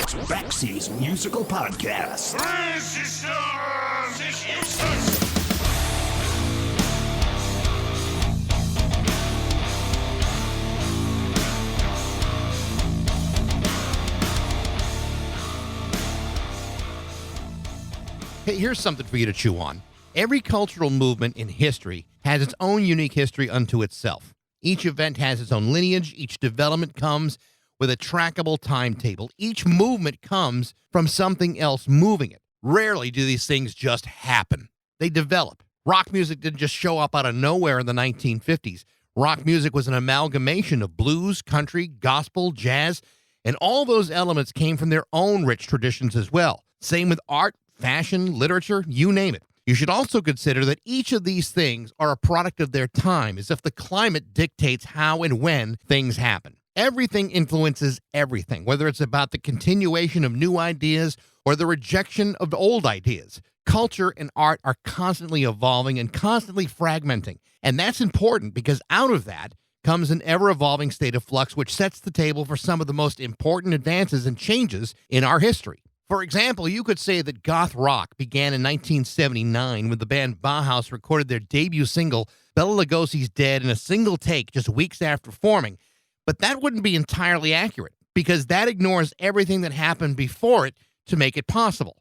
It's Baxie's musical podcast. Resistance is useless! Hey, here's something for you to chew on. Every cultural movement in history has its own unique history unto itself. Each event has its own lineage. Each development comes with a trackable timetable. Each movement comes from something else moving it. Rarely do these things just happen. They develop. Rock music didn't just show up out of nowhere in the 1950s. Rock music was an amalgamation of blues, country, gospel, jazz, and all those elements came from their own rich traditions as well. Same with art, fashion, literature, you name it. You should also consider that each of these things are a product of their time, as if the climate dictates how and when things happen. Everything influences everything, whether it's about the continuation of new ideas or the rejection of old ideas. Culture and art are constantly evolving and constantly fragmenting. And that's important because out of that comes an ever-evolving state of flux, which sets the table for some of the most important advances and changes in our history. For example, you could say that goth rock began in 1979 when the band Bauhaus recorded their debut single, Bela Lugosi's Dead, in a single take just weeks after forming. But that wouldn't be entirely accurate because that ignores everything that happened before it to make it possible.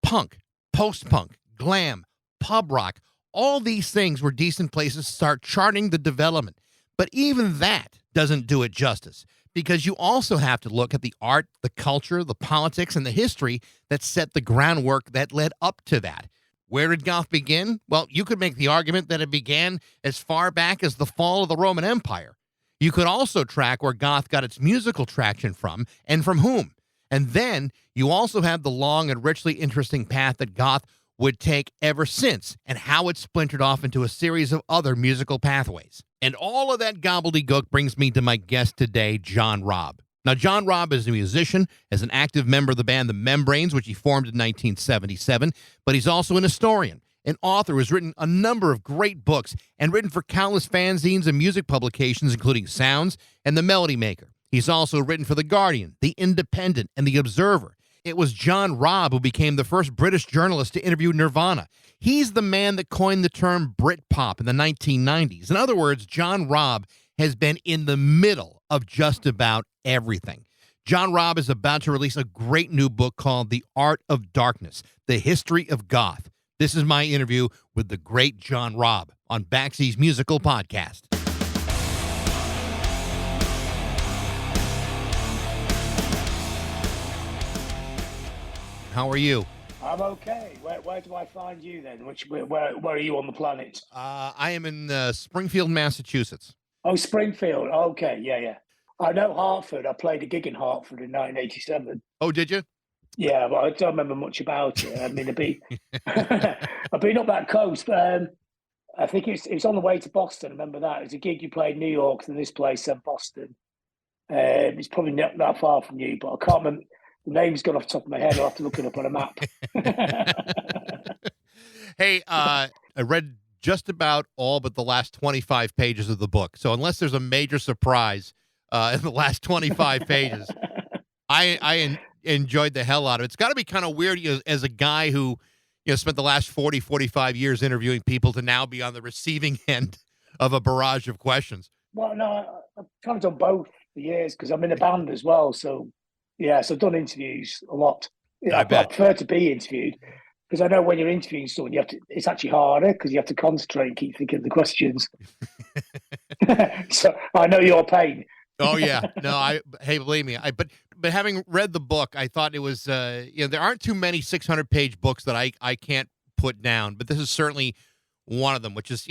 Punk, post-punk, glam, pub rock, all these things were decent places to start charting the development. But even that doesn't do it justice, because you also have to look at the art, the culture, the politics, and the history that set the groundwork that led up to that. Where did goth begin? Well, you could make the argument that it began as far back as the fall of the Roman Empire. You could also track where goth got its musical traction from and from whom. And then you also have the long and richly interesting path that goth would take ever since and how it splintered off into a series of other musical pathways. And all of that gobbledygook brings me to my guest today, John Robb. Now, John Robb is a musician, as an active member of the band The Membranes, which he formed in 1977, but he's also an historian, an author who has written a number of great books and written for countless fanzines and music publications, including Sounds and The Melody Maker. He's also written for The Guardian, The Independent, and The Observer. It was John Robb who became the first British journalist to interview Nirvana. He's the man that coined the term Britpop in the 1990s. In other words, John Robb has been in the middle of just about everything. John Robb is about to release a great new book called The Art of Darkness, The History of Goth. This is my interview with the great John Robb on Baxie's musical podcast. How are you? I'm okay. Where do I find you then? Where are you on the planet? I am in Springfield, Massachusetts. Oh, Springfield. Okay, yeah. I know Hartford. I played a gig in Hartford in 1987. Oh, did you? Yeah, but I don't remember much about it. I mean, I've been up that coast. I think it's on the way to Boston. I remember that. It was a gig you played in New York, and this place in Boston. It's probably not that far from you, but I can't remember. The name's gone off the top of my head. I'll have to look it up on a map. Hey, I read just about all but the last 25 pages of the book. So unless there's a major surprise in the last 25 pages, I enjoyed the hell out of it. It's got to be kind of weird as a guy who spent the last 40, 45 years interviewing people to now be on the receiving end of a barrage of questions. Well, no, I've kind of done both for years because I'm in a band as well. So, yeah, so I've done interviews a lot. I prefer to be interviewed because I know when you're interviewing someone, it's actually harder because you have to concentrate and keep thinking of the questions. So I know your pain. Oh yeah, no, hey, believe me, but having read the book, I thought it was, there aren't too many 600-page books that I can't put down, but this is certainly one of them, which is,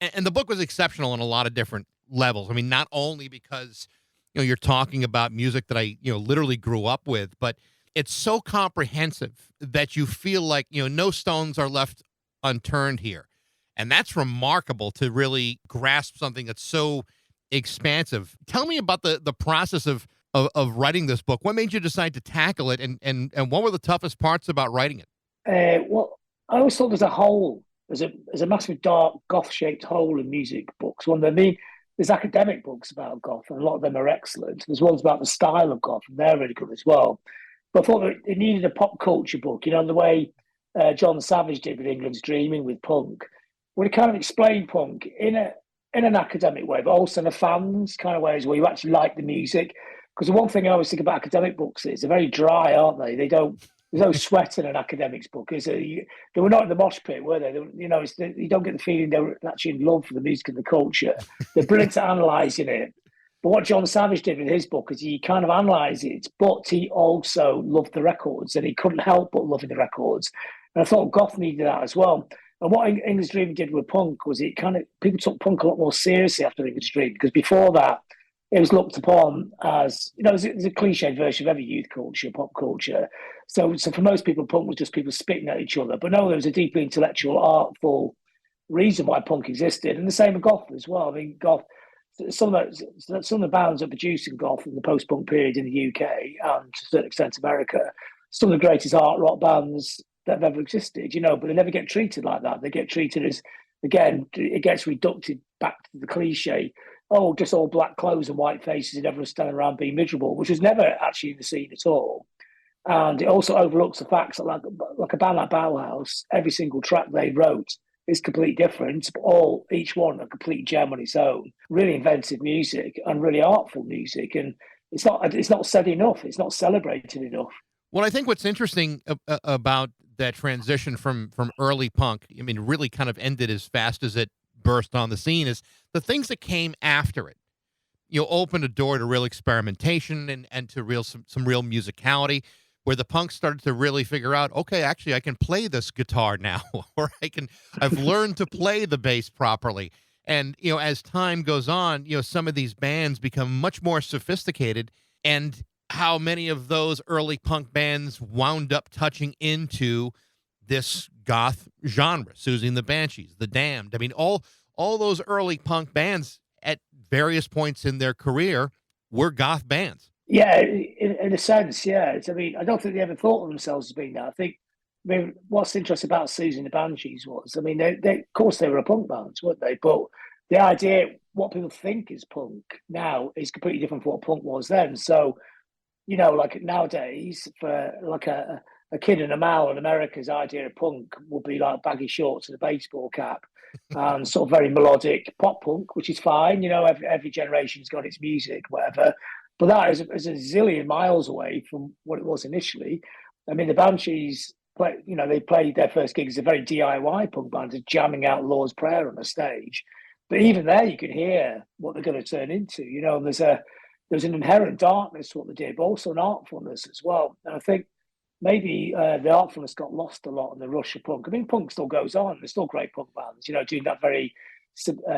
and the book was exceptional on a lot of different levels. I mean, not only because you're talking about music that I, literally grew up with, but it's so comprehensive that you feel like, no stones are left unturned here. And that's remarkable to really grasp something that's so expansive. Tell me about the process of writing this book. What made you decide to tackle it, and what were the toughest parts about writing it? Well, I always thought there's a hole. There's a massive dark goth-shaped hole in music books. There's academic books about goth, and a lot of them are excellent. There's ones about the style of goth, and they're really good as well. But I thought that it needed a pop culture book, the way John Savage did with England's Dreaming with punk, where he kind of explained punk in an academic way, but also in a fans kind of ways where you actually like the music. Because the one thing I always think about academic books is they're very dry, aren't they? They don't. There's no sweat in an academics book. They were not in the mosh pit, were they? You don't get the feeling they were actually in love for the music and the culture. They're brilliant at analysing it. But what John Savage did with his book is he kind of analysed it, but he also loved the records, and he couldn't help but loving the records. And I thought Goth needed that as well. And what English Dream did with punk was it kind of people took punk a lot more seriously after English Dream, because before that it was looked upon as it's a cliche version of every youth culture, pop culture. So for most people, punk was just people spitting at each other. But no, there was a deeply intellectual, artful reason why punk existed, and the same with Goth as well. I mean, Goth. Some of the bands that produced in Goth in the post-punk period in the UK and to a certain extent America, some of the greatest art rock bands that have ever existed, but they never get treated like that. They get treated as, again, it gets reducted back to the cliche, just all black clothes and white faces and everyone standing around being miserable, which was never actually in the scene at all. And it also overlooks the facts that like a band like Bauhaus, every single track they wrote is completely different, but each one a complete gem on its own. Really inventive music and really artful music, and it's not said enough. It's not celebrated enough. Well, I think what's interesting about that transition from early punk, I mean, really kind of ended as fast as it burst on the scene, is the things that came after it. Opened a door to real experimentation and to some real musicality, where the punks started to really figure out, okay, actually I can play this guitar now, or I've learned to play the bass properly. And, as time goes on, some of these bands become much more sophisticated, and how many of those early punk bands wound up touching into this goth genre, Susie and the Banshees, The Damned. I mean, all those early punk bands at various points in their career were goth bands. Yeah, in a sense, yeah. I mean, I don't think they ever thought of themselves as being that. I mean, what's interesting about Susie and the Banshees was, I mean, they of course they were a punk band, weren't they? But the idea, what people think is punk now, is completely different from what punk was then. So, like nowadays, for like a kid in a mall in America's idea of punk would be like baggy shorts and a baseball cap, and sort of very melodic pop punk, which is fine. Every generation's got its music, whatever. But that is a zillion miles away from what it was initially. I mean, the Banshees, they played their first gig as a very DIY punk band, just jamming out Lord's Prayer on a stage. But even there, you could hear what they're going to turn into. There's an inherent darkness to what they did, but also an artfulness as well. And I think maybe the artfulness got lost a lot in the rush of punk. I mean, punk still goes on. There's still great punk bands, doing that very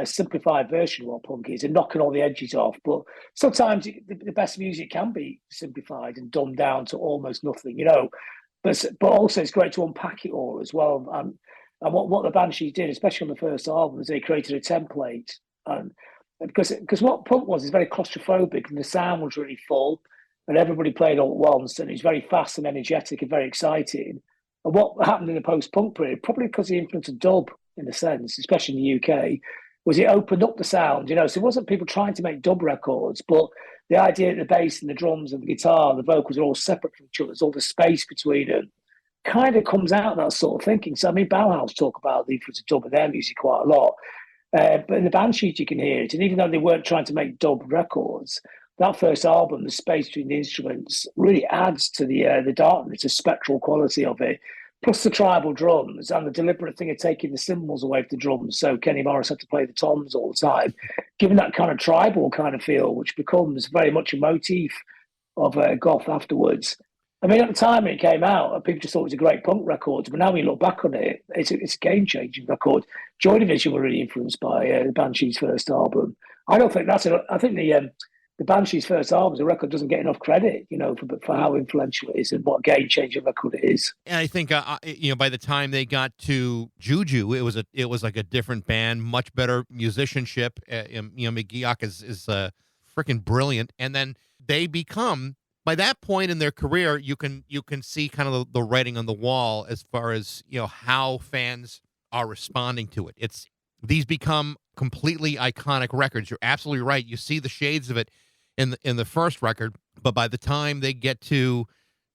simplified version of what punk is and knocking all the edges off. But sometimes the best music can be simplified and dumbed down to almost nothing, But also it's great to unpack it all as well. And what the Banshees did, especially on the first album, is they created a template. And because what punk was is very claustrophobic, and the sound was really full, and everybody played all at once, and it was very fast and energetic and very exciting. And what happened in the post-punk period, probably because of the influence of dub, in a sense, especially in the UK, was it opened up the sound, So it wasn't people trying to make dub records, but the idea that the bass and the drums and the guitar and the vocals are all separate from each other, there's all the space between them, kind of comes out of that sort of thinking. So, I mean, Bauhaus talk about the influence of dub in their music quite a lot. But in the Banshees, you can hear it. And even though they weren't trying to make dub records, that first album, the space between the instruments, really adds to the darkness, the spectral quality of it. Plus the tribal drums and the deliberate thing of taking the cymbals away from the drums. So Kenny Morris had to play the toms all the time, giving that kind of tribal kind of feel, which becomes very much a motif of Goth afterwards. I mean, at the time it came out, people just thought it was a great punk record. But now when you look back on it, it's a game-changing record. Joy Division were really influenced by the Banshees' first album. I don't think that's I think the Banshees' first album, the record doesn't get enough credit, for how influential it is and what a game-changing record it is. And I think, by the time they got to Juju, it was like a different band, much better musicianship. McGeoch is freaking brilliant, and then they become. By that point in their career, you can see kind of the writing on the wall as far as how fans are responding to it. These become completely iconic records. You're absolutely right. You see the shades of it in the first record, but by the time they get to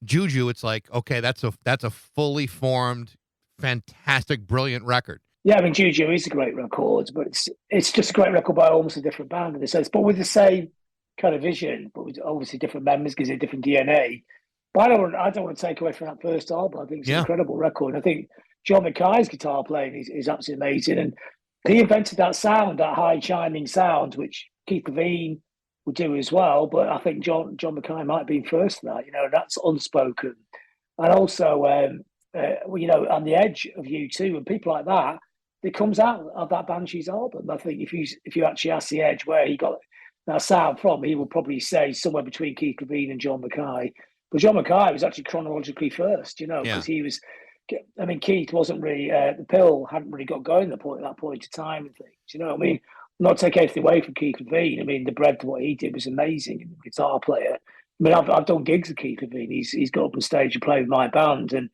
Juju, it's like, okay, that's a fully formed, fantastic, brilliant record. Yeah, I mean, Juju is a great record, but it's just a great record by almost a different band in a sense, but with the same kind of vision, but with obviously different members, gives it different DNA. But I don't want to take away from that first album. I think it's an Yeah. incredible record. I think John Mackay's guitar playing is absolutely amazing, and he invented that sound, that high chiming sound, which Keith Levine would do as well. But I think John Mackay might have been first to that. That's unspoken, and also on the edge of U2 and people like that. It comes out of that Banshees album. I think if you actually ask the Edge where he got that sound from, he will probably say somewhere between Keith Levine and John Mackay. But John Mackay was actually chronologically first, because he was. I mean, Keith wasn't really the pill hadn't really got going at that point of time and things. I mean, not take anything away from Keith Levine. I mean, the breadth of what he did was amazing. And the guitar player. I mean, I've done gigs with Keith Levine. He's got up on stage and played with my band, and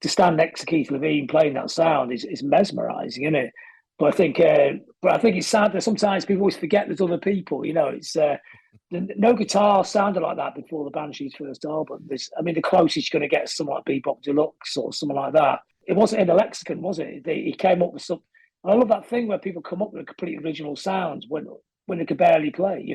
to stand next to Keith Levine playing that sound is mesmerising, isn't it? But I think it's sad that sometimes people always forget there's other people. It's no guitar sounded like that before the Banshees' first album. The closest you're going to get is someone like Bebop Deluxe or something like that. It wasn't in the lexicon, was it? He came up with something. I love that thing where people come up with completely original sounds when they could barely play.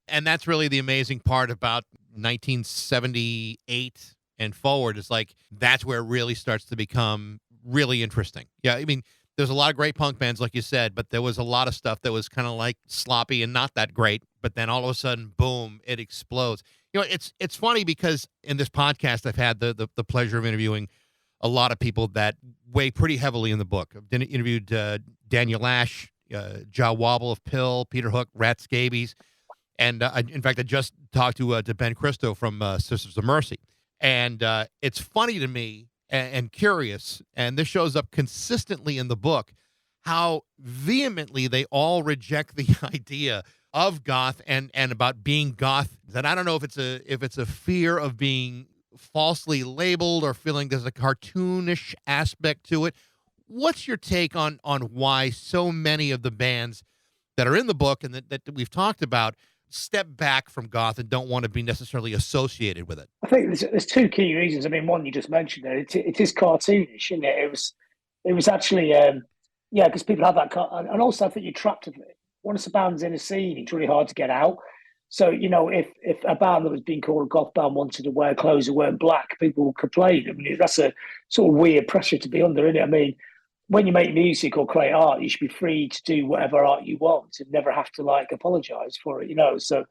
And that's really the amazing part about 1978 and forward, is like that's where it really starts to become really interesting. Yeah, I mean, there's a lot of great punk bands, like you said, but there was a lot of stuff that was kind of like sloppy and not that great. But then all of a sudden, boom, it explodes. It's funny because in this podcast, I've had the pleasure of interviewing a lot of people that weigh pretty heavily in the book. I've interviewed Daniel Ash, Jaw Wobble of Pill, Peter Hook, Rat Scabies, and in fact, I just talked to Ben Christo from Sisters of Mercy. And it's funny to me and curious, and this shows up consistently in the book, how vehemently they all reject the idea of goth and about being goth. And I don't know if it's a fear of being falsely labeled or feeling there's a cartoonish aspect to it. What's your take on why so many of the bands that are in the book and that we've talked about step back from goth and don't want to be necessarily associated with it? I think there's two key reasons. I mean, one you just mentioned there. It is cartoonish, isn't it? It was actually because people have that, and also I think you're trapped with it. Once a band's in a scene, it's really hard to get out. So if a band that was being called a goth band wanted to wear clothes that weren't black, people would complain. I mean, that's a sort of weird pressure to be under, isn't it? I mean, when you make music or create art, you should be free to do whatever art you want and never have to apologize for it, So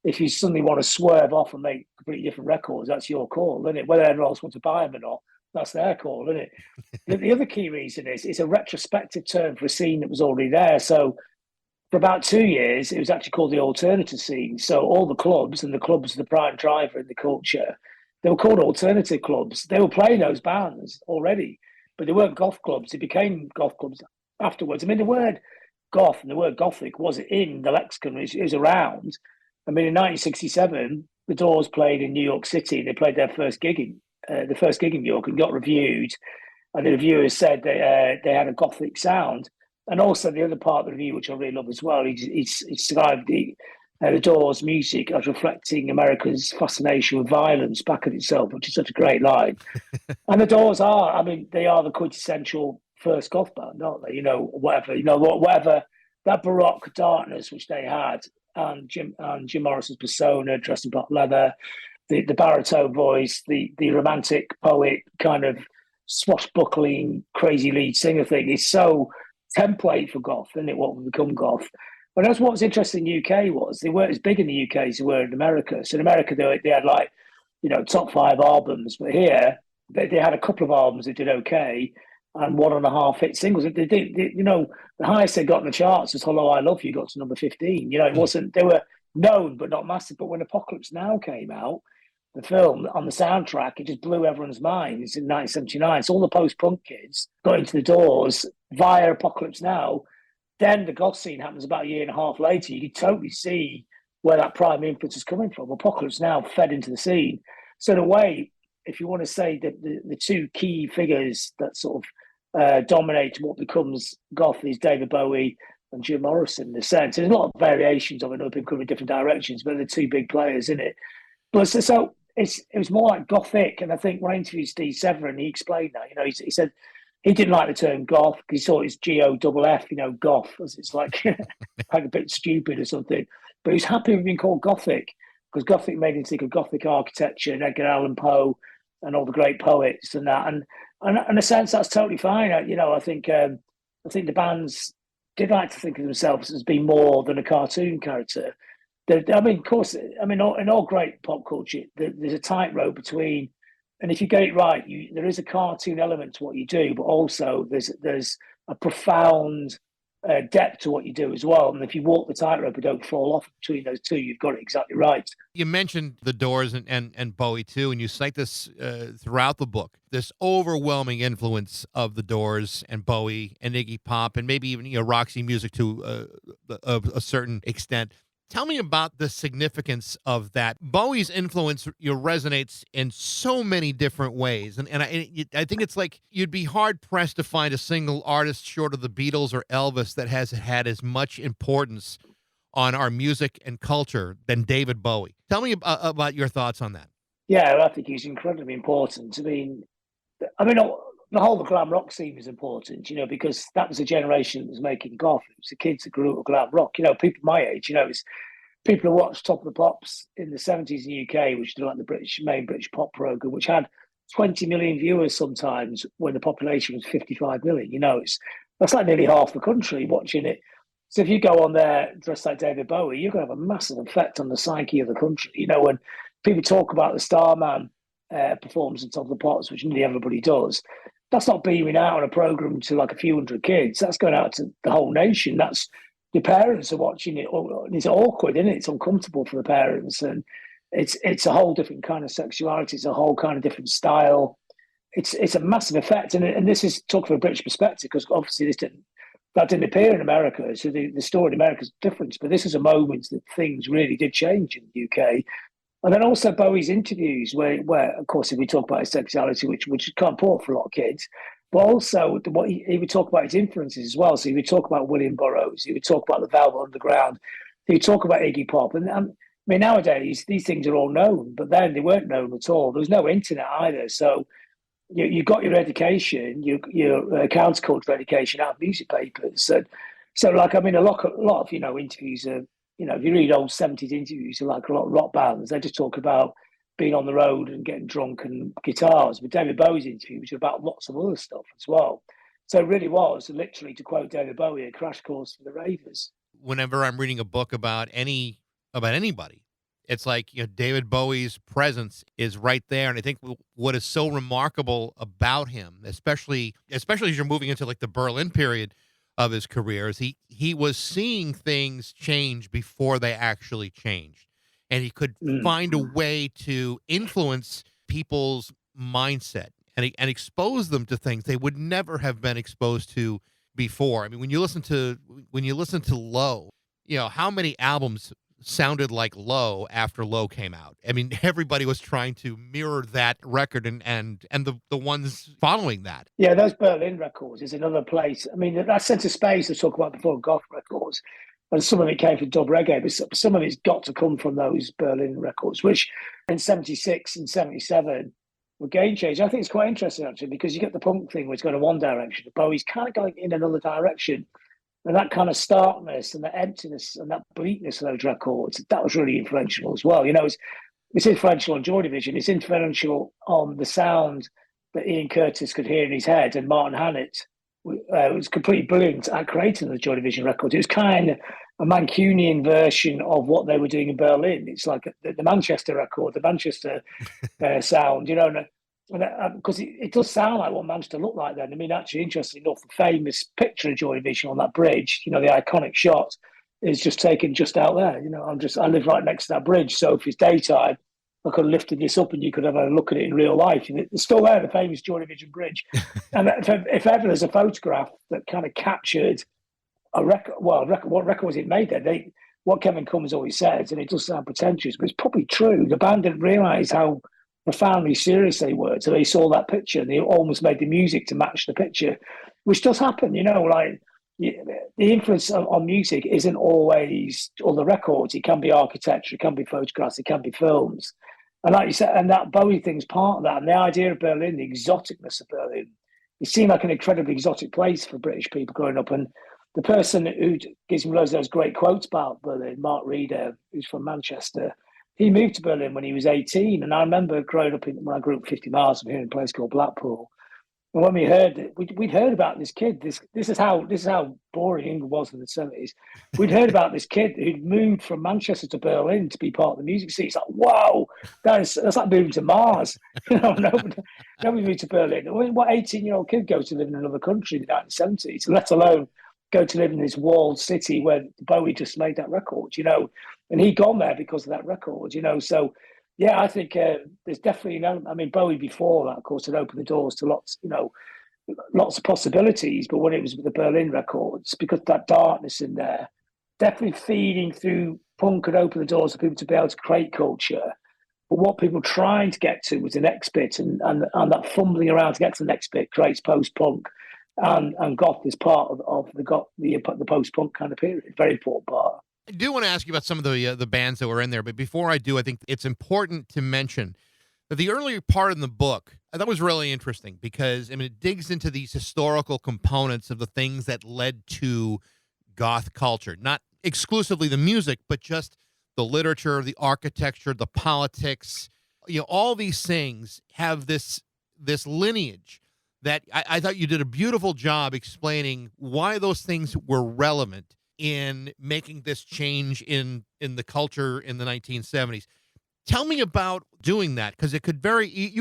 if you suddenly want to swerve off and make completely different records, that's your call, isn't it? Whether anyone else wants to buy them or not, that's their call, isn't it? The other key reason is it's a retrospective term for a scene that was already there. So for about 2 years, it was actually called the alternative scene. So all the clubs, and the clubs are the prime driver in the culture, they were called alternative clubs. They were playing those bands already, but they weren't goth clubs. They became goth clubs afterwards. I mean, the word goth and the word gothic was in the lexicon. It was around. I mean, in 1967, the Doors played in New York City. They played their first gig in New York and got reviewed. And the reviewers said they had a gothic sound. And also the other part of the review, which I really love as well, he described the Doors' music as reflecting America's fascination with violence back at itself, which is such a great line. And the Doors they are the quintessential first goth band, aren't they? Whatever that baroque darkness which they had, and Jim Morrison's persona, dressed in black leather, the baritone voice, the romantic poet kind of swashbuckling crazy lead singer thing is so template for goth, isn't it? What would become goth. But that's what was interesting in the UK was they weren't as big in the UK as they were in America. So in America they had top 5 albums, but here they had a couple of albums that did okay and 1.5 hit singles. The highest they got in the charts was "Hello, I Love You," got to number 15. It wasn't. They were known but not massive. But when Apocalypse Now came out, the film on the soundtrack, it just blew everyone's minds in 1979. So all the post-punk kids got into the Doors via Apocalypse Now. Then the goth scene happens about a year and a half later. You can totally see where that prime influence is coming from. Apocalypse Now fed into the scene. So in a way, if you want to say that the two key figures that sort of dominate what becomes goth is David Bowie and Jim Morrison, in a sense. There's a lot of variations of it, other people coming in different directions, but they're two big players in it. But so it was more like Gothic. And I think when I interviewed Steve Severin, he explained that. He said he didn't like the term goth because he thought it's GOFF, goth, as it's like like a bit stupid or something. But he was happy with being called Gothic because Gothic made him think of Gothic architecture and Edgar Allan Poe and all the great poets and that. And in a sense, that's totally fine. I think the bands did like to think of themselves as being more than a cartoon character. Of course, in all great pop culture, there's a tightrope between, and if you get it right, there is a cartoon element to what you do, but also there's a profound depth to what you do as well. And if you walk the tightrope and don't fall off between those two, you've got it exactly right. You mentioned the Doors and Bowie too, and you cite this throughout the book. This overwhelming influence of the Doors and Bowie and Iggy Pop, and maybe even Roxy Music to a certain extent. Tell me about the significance of that. Bowie's influence resonates in so many different ways. And I think it's like you'd be hard-pressed to find a single artist short of the Beatles or Elvis that has had as much importance on our music and culture than David Bowie. Tell me about your thoughts on that. Yeah, I think he's incredibly important. The whole glam rock scene was important, because that was a generation that was making goth. It was the kids that grew up with glam rock. People my age, it was people who watched Top of the Pops in the 70s in the UK, which was like the main British pop program, which had 20 million viewers sometimes when the population was 55 million. That's like nearly half the country watching it. So if you go on there dressed like David Bowie, you're going to have a massive effect on the psyche of the country. When people talk about the Starman performance on Top of the Pops, which nearly everybody does, that's not beaming out on a program to like a few hundred kids. That's going out to the whole nation. That's the parents are watching it. It's awkward, isn't it? It's uncomfortable for the parents, and it's a whole different kind of sexuality. It's a whole kind of different style. It's a massive effect, and this is talking from a British perspective because obviously that didn't appear in America. So the story in America is different, but this is a moment that things really did change in the UK. And then also Bowie's interviews, where of course, if we talk about his sexuality, which is quite important for a lot of kids, but also what he would talk about his influences as well. So he would talk about William Burroughs, he would talk about the Velvet Underground, he would talk about Iggy Pop. And nowadays, these things are all known, but then they weren't known at all. There was no internet either. So you got your education, your counterculture education out of music papers. And so, a lot of interviews are, if you read old 70s interviews, like a lot of rock bands, they just talk about being on the road and getting drunk and guitars. But David Bowie's interviews were about lots of other stuff as well. So it really was, literally, to quote David Bowie, a crash course for the ravers. Whenever I'm reading a book about anybody, it's like David Bowie's presence is right there. And I think what is so remarkable about him, especially as you're moving into like the Berlin period of his career, is he was seeing things change before they actually changed. And he could find a way to influence people's mindset and expose them to things they would never have been exposed to before. I mean, when you listen to Low, how many albums sounded like Low after Low came out? I mean, everybody was trying to mirror that record and the ones following that. Yeah, those Berlin records is another place. I mean, that sense of space I talked about before, goth records, and some of it came from dub reggae, but some of it's got to come from those Berlin records, which in 76 and 77 were game changers. I think it's quite interesting, actually, because you get the punk thing where it's going in one direction, but Bowie's kind of going in another direction. And that kind of starkness and the emptiness and that bleakness of those records, that was really influential as well. It's influential on Joy Division. It's influential on the sound that Ian Curtis could hear in his head, and Martin Hannett was completely brilliant at creating the Joy Division records. It was kind of a Mancunian version of what they were doing in Berlin. It's like the Manchester record, the Manchester sound, because it does sound like what Manchester looked like then. I mean, actually, interestingly enough, the famous picture of Joy Division on that bridge, the iconic shot, is just taken just out there. I live right next to that bridge, so if it's daytime, I could have lifted this up and you could have a look at it in real life. And it's still there, the famous Joy Division bridge. And if ever there's a photograph that kind of captured a record, what record was it made then? What Kevin Cummins always says, and it does sound pretentious, but it's probably true. The band didn't realise how profoundly serious they were. So they saw that picture and they almost made the music to match the picture, which does happen, the influence on music isn't always all the records. It can be architecture, it can be photographs, it can be films. And like you said, and that Bowie thing's part of that. And the idea of Berlin, the exoticness of Berlin, it seemed like an incredibly exotic place for British people growing up. And the person who gives me loads of those great quotes about Berlin, Mark Reeder, who's from Manchester, he moved to Berlin when he was 18. And I remember growing up when I grew up 50 miles from here in a place called Blackpool. And when we heard it, we'd heard about this kid. This is how boring England was in the 70s. We'd heard about this kid who'd moved from Manchester to Berlin to be part of the music scene. It's like, wow, that's like moving to Mars. Nobody moved to Berlin. I mean, what 18-year-old kid goes to live in another country in the 1970s, let alone go to live in this walled city where Bowie just made that record, and he'd gone there because of that record, So, yeah, I think there's definitely, I mean, Bowie before that, of course, had opened the doors to lots of possibilities. But when it was with the Berlin records, because that darkness in there, definitely feeding through punk had opened the doors for people to be able to create culture. But what people were trying to get to was the next bit, and that fumbling around to get to the next bit creates post-punk. And Goth is part of the post-punk kind of period, very important part. I do want to ask you about some of the bands that were in there, but before I do, I think it's important to mention that the earlier part in the book, I thought was really interesting because, I mean, it digs into these historical components of the things that led to goth culture, not exclusively the music, but just the literature, the architecture, the politics, all these things have this lineage that I thought you did a beautiful job explaining why those things were relevant in making this change in the culture in the 1970s. Tell me about doing that, because you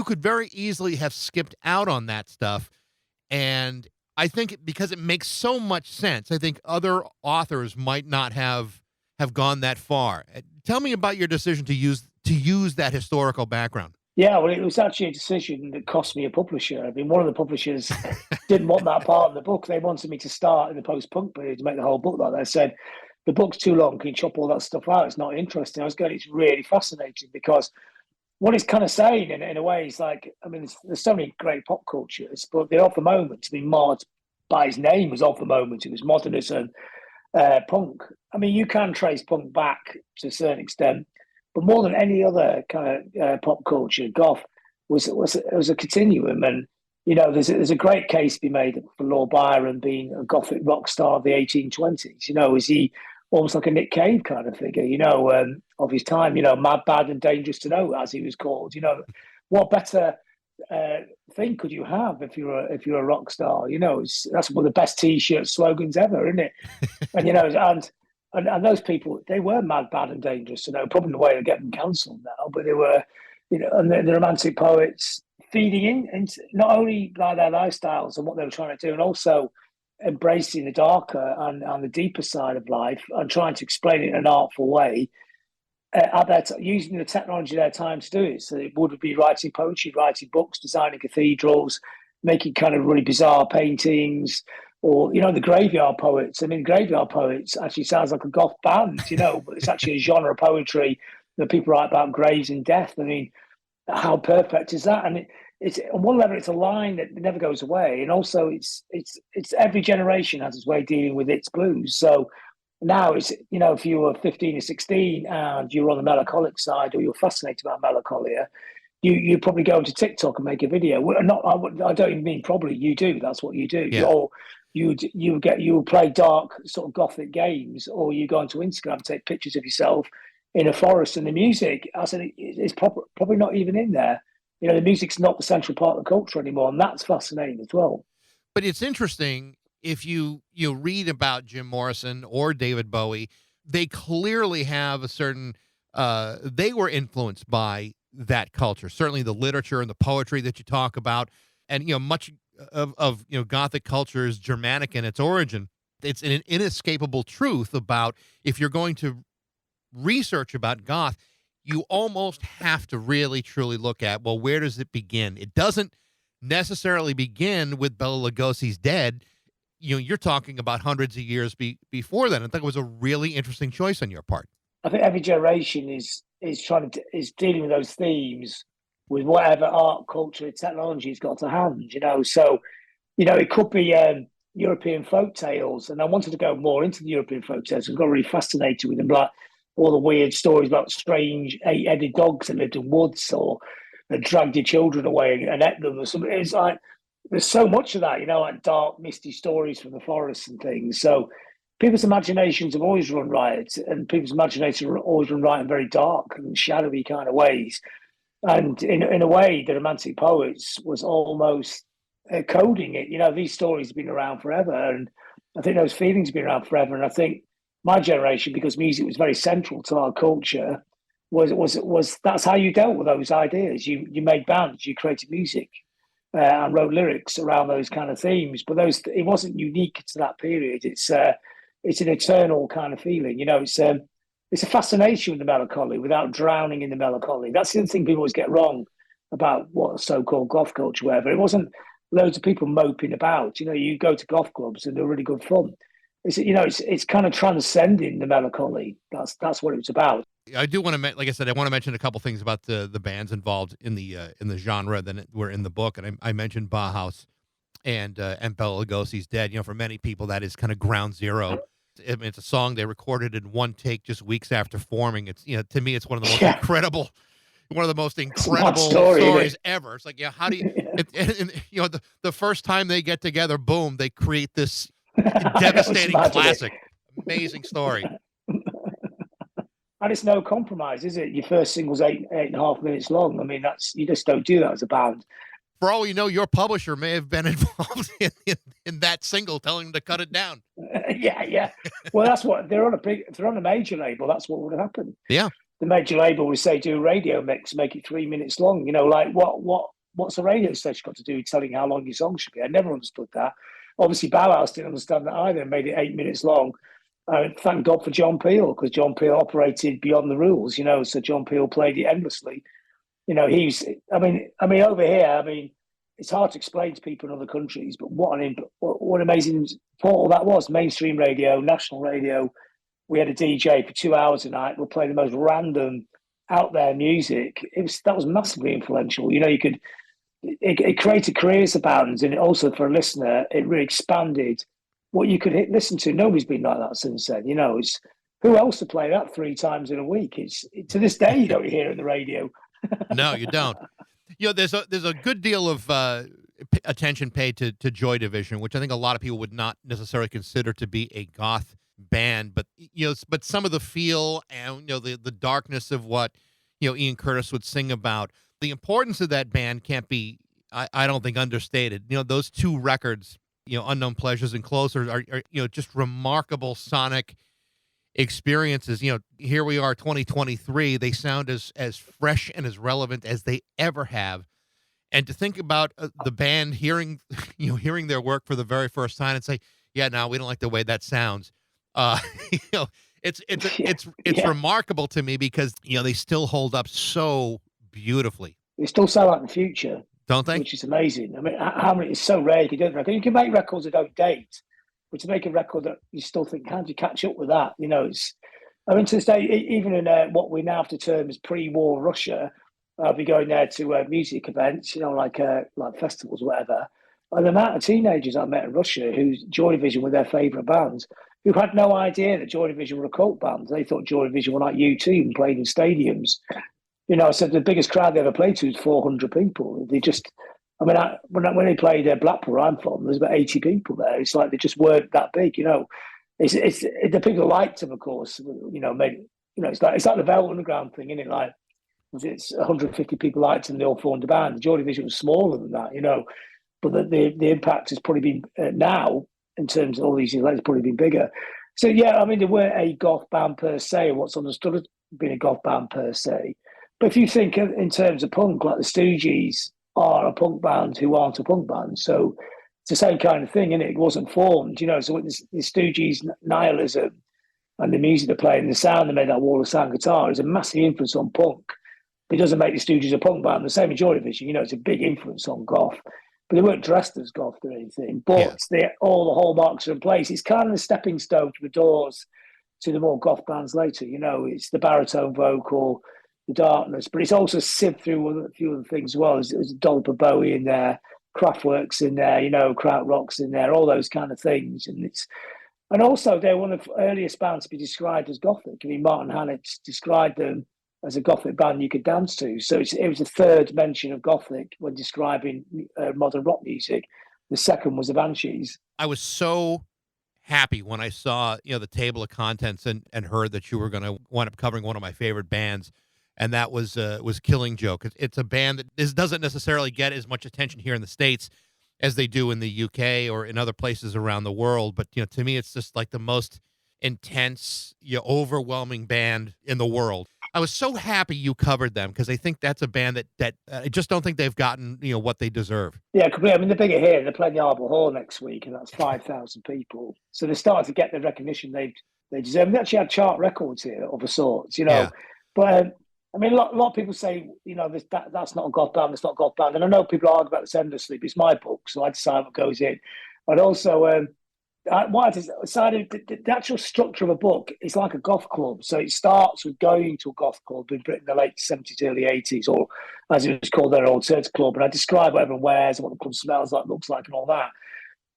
could very easily have skipped out on that stuff. And I think because it makes so much sense, I think other authors might not have gone that far. Tell me about your decision to use that historical background. Yeah, well, it was actually a decision that cost me a publisher. I mean, one of the publishers didn't want that part of the book. They wanted me to start in the post-punk period to make the whole book like that. They said, the book's too long. Can you chop all that stuff out? It's not interesting. I was going, it's really fascinating because what it's kind of saying in a way is like, I mean, there's so many great pop cultures, but they're of the moment. To be marred by his name was of the moment. It was modernism, punk. I mean, you can trace punk back to a certain extent, but more than any other kind of pop culture, goth was a continuum. And there's a great case to be made for Lord Byron being a gothic rock star of the 1820s. Is he almost like a Nick Cave kind of figure? Of his time. Mad, bad, and dangerous to know, as he was called. What better thing could you have if you're a rock star? That's one of the best T-shirt slogans ever, isn't it? And those people, they were mad, bad, and dangerous. Probably in the way they get them cancelled now, but they were, and the romantic poets feeding into not only by their lifestyles and what they were trying to do, and also embracing the darker and the deeper side of life and trying to explain it in an artful way. Using the technology of their time to do it. So it would be writing poetry, writing books, designing cathedrals, making kind of really bizarre paintings, or, the graveyard poets. I mean, graveyard poets actually sounds like a goth band, but it's actually a genre of poetry that people write about graves and death. I mean, how perfect is that? And it's on one level, it's a line that never goes away. And also it's every generation has its way of dealing with its blues. So now it's, if you were 15 or 16 and you were on the melancholic side, or you're fascinated about melancholia, you probably go into TikTok and make a video. I don't even mean probably, you do. That's what you do. Yeah. Or you play dark sort of gothic games, or you go onto Instagram and take pictures of yourself in a forest, and the music, I said, it's probably not even in there. The music's not the central part of the culture anymore, and that's fascinating as well. But it's interesting, if you read about Jim Morrison or David Bowie, they clearly have a certain, they were influenced by that culture, certainly the literature and the poetry that you talk about. And, much of Gothic culture is Germanic in its origin. It's an inescapable truth about, if you're going to research about Goth, you almost have to really truly look at, well, where does it begin? It doesn't necessarily begin with Bela Lugosi's Dead. You're talking about hundreds of years before that. I think it was a really interesting choice on your part. I think every generation is dealing with those themes with whatever art, culture, technology has got to hand. So it could be European folk tales, and I wanted to go more into the European folk tales. I got really fascinated with them, like all the weird stories about strange eight-headed dogs that lived in woods or that dragged your children away and ate them or something. It's like there's so much of that, like dark, misty stories from the forests and things. So people's imaginations have always run riot, and people's imaginations have always run riot in very dark and shadowy kind of ways. And in a way, the Romantic poets was almost coding it. These stories have been around forever, and I think those feelings have been around forever. And I think my generation, because music was very central to our culture, was that's how you dealt with those ideas. You made bands, you created music, and wrote lyrics around those kind of themes. But it wasn't unique to that period. It's an eternal kind of feeling. It's a fascination with the melancholy without drowning in the melancholy. That's the other thing people always get wrong about what so-called goth culture, whatever. It wasn't loads of people moping about. You go to goth clubs and they're really good fun. It's kind of transcending the melancholy. That's what it's about. I do want to, like I said, I want to mention a couple things about the bands involved in the genre that were in the book, and I mentioned Bauhaus and Bela Lugosi's Dead. For many people that is kind of ground zero. It's a song they recorded in one take just weeks after forming. It's to me it's one of the most incredible stories ever. It's like how do you the first time they get together, boom, they create this devastating classic, amazing story. And it's no compromise, is it? Your first single's 8.5 minutes long. I mean, you just don't do that as a band. For all you know, your publisher may have been involved in that single, telling them to cut it down. Yeah. Well, that's what if they're on a major label, that's what would happen. Yeah. The major label would say, do a radio mix, make it 3 minutes long. Like what's a radio station got to do with telling how long your song should be? I never understood that. Obviously, Bauhaus didn't understand that either and made it 8 minutes long. Thank God for John Peel, because John Peel operated beyond the rules, so John Peel played it endlessly. I mean, over here, it's hard to explain to people in other countries, but what an amazing portal that was. Mainstream radio, national radio. We had a DJ for 2 hours a night. We'll play the most random, out there music. That was massively influential. It created careers of bands, and also for a listener, it really expanded what you could listen to. Nobody's been like that since then. It's who else to play that 3 times in a week? To this day you don't hear it on the radio. No, you don't. There's a good deal of attention paid to Joy Division, which I think a lot of people would not necessarily consider to be a goth band, but but some of the feel and the darkness of what Ian Curtis would sing about. The importance of that band can't be, I don't think, understated. Those 2 records, Unknown Pleasures and Closer, are just remarkable sonic experiences. Here we are, 2023. They sound as fresh and as relevant as they ever have. And to think about the band hearing their work for the very first time and say, yeah, no, we don't like the way that sounds. It's remarkable to me because they still hold up so beautifully. They still sound like the future, don't they? Which is amazing. How many? It's so rare you can do that. You can make records that don't date, but to make a record that you still think, how do you catch up with that? To this day, even in what we now have to term as pre-war Russia, I'll be going there to music events, like festivals, or whatever. And the amount of teenagers I met in Russia whose Joy Division were their favourite bands, who had no idea that Joy Division were a cult band. They thought Joy Division were like U2 and played in stadiums. I said the biggest crowd they ever played to was 400 people. They just, when they played Blackpool, where I'm from, there's about 80 people there. It's like they just weren't that big. It's the people that liked them, of course. It's like the Velvet Underground thing, isn't it? Like, it's 150 people liked them, they all formed a band. The Joy Division was smaller than that, but the impact has probably been now in terms of all these years later, it's probably been bigger. So yeah, they weren't a goth band per se, or what's understood as being a goth band per se. But if you think in terms of punk, like the Stooges are a punk band who aren't a punk band, so it's the same kind of thing, and it wasn't formed, So with the Stooges' nihilism and the music they play and the sound they made, that wall of sound guitar, is a massive influence on punk. But it doesn't make the Stooges a punk band. The same with Joy Division, it's a big influence on goth. But they weren't dressed as goth or anything. But all the hallmarks are in place. It's kind of a stepping stone to the doors to the more goth bands later. It's the baritone vocal, the darkness, but it's also sieved through a few other things as well. There's a dollop of Bowie in there, Kraftwerk's in there, Krautrock's in there, all those kind of things. And And also, they're one of the earliest bands to be described as Gothic. I mean, Martin Hannett described them as a Gothic band you could dance to. So it was the third mention of Gothic when describing modern rock music. The second was the Banshees. I was so happy when I saw, the table of contents and heard that you were going to wind up covering one of my favorite bands, and that was Killing Joke. It's a band that doesn't necessarily get as much attention here in the States as they do in the UK or in other places around the world. But, to me, it's just like the most intense, overwhelming band in the world. I was so happy you covered them because I think that's a band that I just don't think they've gotten, what they deserve. Yeah, completely. I mean, they're bigger here. They're playing the Arbor Hall next week, and that's 5,000 people. So they're starting to get the recognition they deserve. And they actually had chart records here of a sort, Yeah. But I mean, a lot of people say, that's not a Goth band, that's not a Goth band. And I know people argue about this endlessly, but it's my book, so I decide what goes in. And also, what I decided, the actual structure of a book is like a Goth club. So it starts with going to a Goth club in Britain in the late 70s, early 80s, or as it was called, an alternative club. And I describe what everyone wears, what the club smells like, looks like, and all that.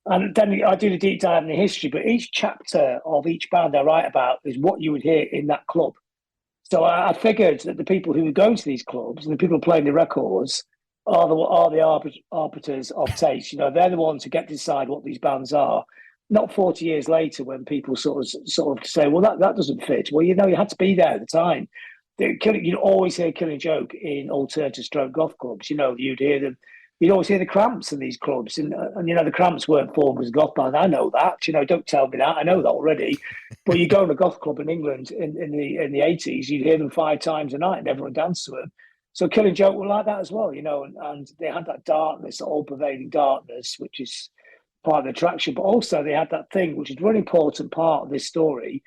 And then I do the deep dive in the history, but each chapter of each band I write about is what you would hear in that club. So I figured that the people who are going to these clubs and the people playing the records are the arbiters of taste. They're the ones who get to decide what these bands are. Not 40 years later, when people sort of say, "Well, that doesn't fit." Well, you had to be there at the time. You'd always hear Killing Joke in alternative stroke goth clubs. You'd hear them. You'd always hear the Cramps in these clubs, and the Cramps weren't formed as a goth band. I know that. Don't tell me that. I know that already. But you go to a goth club in England in the 80s, you'd hear them 5 times a night, and everyone danced to them. So Killing Joke were like that as well, and they had that darkness, all-pervading darkness, which is part of the attraction. But also they had that thing, which is a really important part of this story.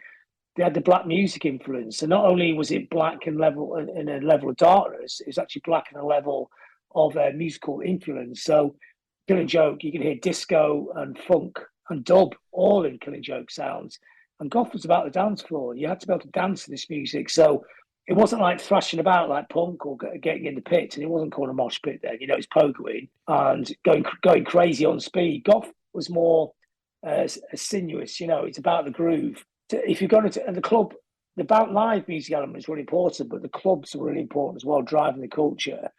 They had the black music influence. So not only was it black in a level of darkness, it was actually black in a level of musical influence. So Killing Joke, you can hear disco and funk and dub all in Killing Joke sounds. And Goth was about the dance floor. You had to be able to dance to this music. So it wasn't like thrashing about like punk or getting in the pit. And it wasn't called a mosh pit then. It's pogoing and going crazy on speed. Goth was more sinuous. It's about the groove. If you're going to the club, the live music element is really important, but the clubs are really important as well, driving the culture.